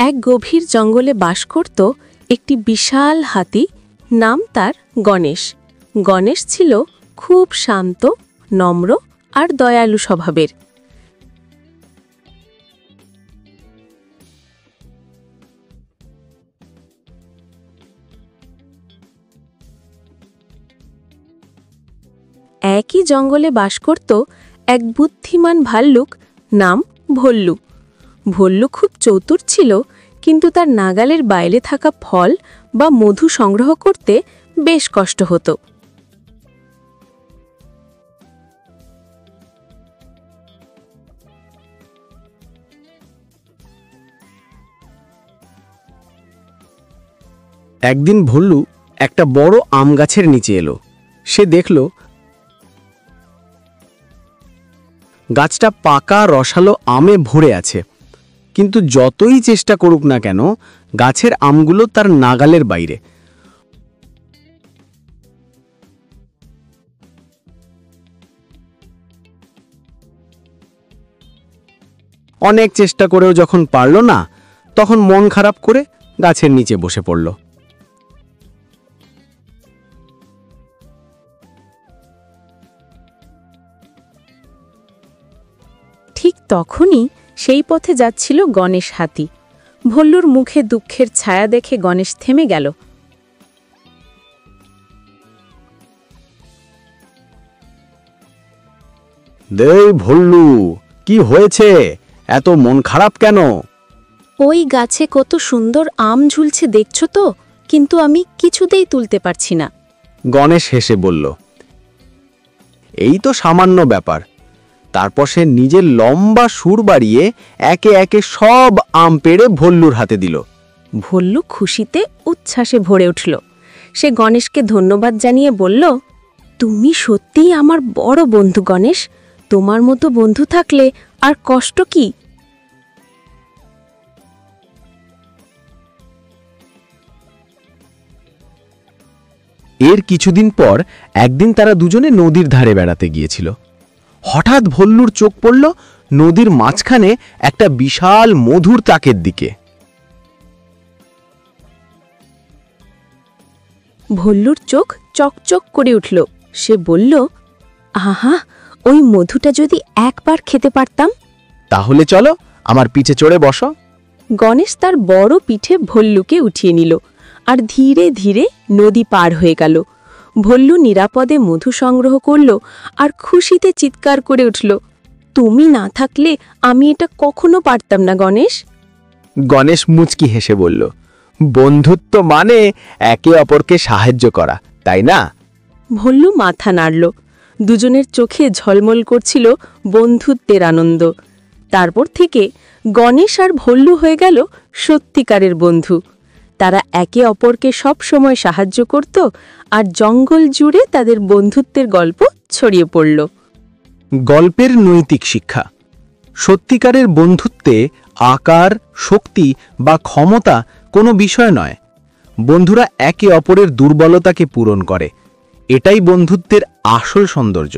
এক গভীর জঙ্গলে বাস করত একটি বিশাল হাতি, নাম তার গণেশ। গণেশ ছিল খুব শান্ত, নম্র আর দয়ালু স্বভাবের। একই জঙ্গলে বাস করত এক বুদ্ধিমান ভাল্লুক, নাম ভল্লু। ভল্লু খুব চতুর ছিল, কিন্তু তার নাগালের বাইরে থাকা ফল বা মধু সংগ্রহ করতে বেশ কষ্ট হতো। একদিন ভল্লু একটা বড় আম গাছের নিচে এলো। সে দেখল গাছটা পাকা রসালো আমে ভরে আছে, কিন্তু যতই চেষ্টা করুক না কেন গাছের আমগুলো তার নাগালের বাইরে। অনেক চেষ্টা করেও যখন পারল না, তখন মন খারাপ করে গাছের নিচে বসে পড়ল। ঠিক তখনই সেই পথে যাচ্ছিল গণেশ হাতি। ভল্লুর মুখে দুঃখের ছায়া দেখে গণেশ থেমে গেল। দেই ভল্লু, কি হয়েছে? এত মন খারাপ কেন? ওই গাছে কত সুন্দর আম ঝুলছে দেখছো তো, কিন্তু আমি কিছুতেই তুলতে পারছি না। গণেশ হেসে বলল, এই তো সামান্য ব্যাপার। তারপর সে নিজের লম্বা সুর বাড়িয়ে একে একে সব আম পেড়ে ভল্লুর হাতে দিল। ভল্লু খুশিতে উচ্ছ্বাসে ভরে উঠল। সে গণেশকে ধন্যবাদ জানিয়ে বলল, তুমি সত্যিই আমার বড় বন্ধু গণেশ। তোমার মতো বন্ধু থাকলে আর কষ্ট কি। এর কিছুদিন পর একদিন তারা দুজনে নদীর ধারে বেড়াতে গিয়েছিল। হঠাৎ ভল্লুর চোখ পড়ল নদীর মাঝখানে একটা বিশাল মধুর তাকের দিকে। ভল্লুর চোখ চকচক করে উঠল। সে বলল, আহা, ওই মধুটা যদি একবার খেতে পারতাম। তাহলে চলো, আমার পিঠে চড়ে বসো। গণেশ তার বড় পিঠে ভল্লুকে উঠিয়ে নিল আর ধীরে ধীরে নদী পার হয়ে গেল। ভল্লু নিরাপদে মধু সংগ্রহ করল আর খুশিতে চিৎকার করে উঠল, তুমি না থাকলে আমি এটা কখনো পারতাম না গণেশ। গণেশ মুচকি হেসে বলল, বন্ধুত্ব মানে একে অপরকে সাহায্য করা, তাই না? ভল্লু মাথা নাড়ল। দুজনের চোখে ঝলমল করছিল বন্ধুত্বের আনন্দ। তারপর থেকে গণেশ আর ভল্লু হয়ে গেল সত্যিকারের বন্ধু। তারা একে অপরকে সব সময় সাহায্য করত আর জঙ্গল জুড়ে তাদের বন্ধুত্বের গল্প ছড়িয়ে পড়ল। গল্পের নৈতিক শিক্ষা: সত্যিকারের বন্ধুত্বে আকার, শক্তি বা ক্ষমতা কোনো বিষয় নয়। বন্ধুরা একে অপরের দুর্বলতাকে পূরণ করে, এটাই বন্ধুত্বের আসল সৌন্দর্য।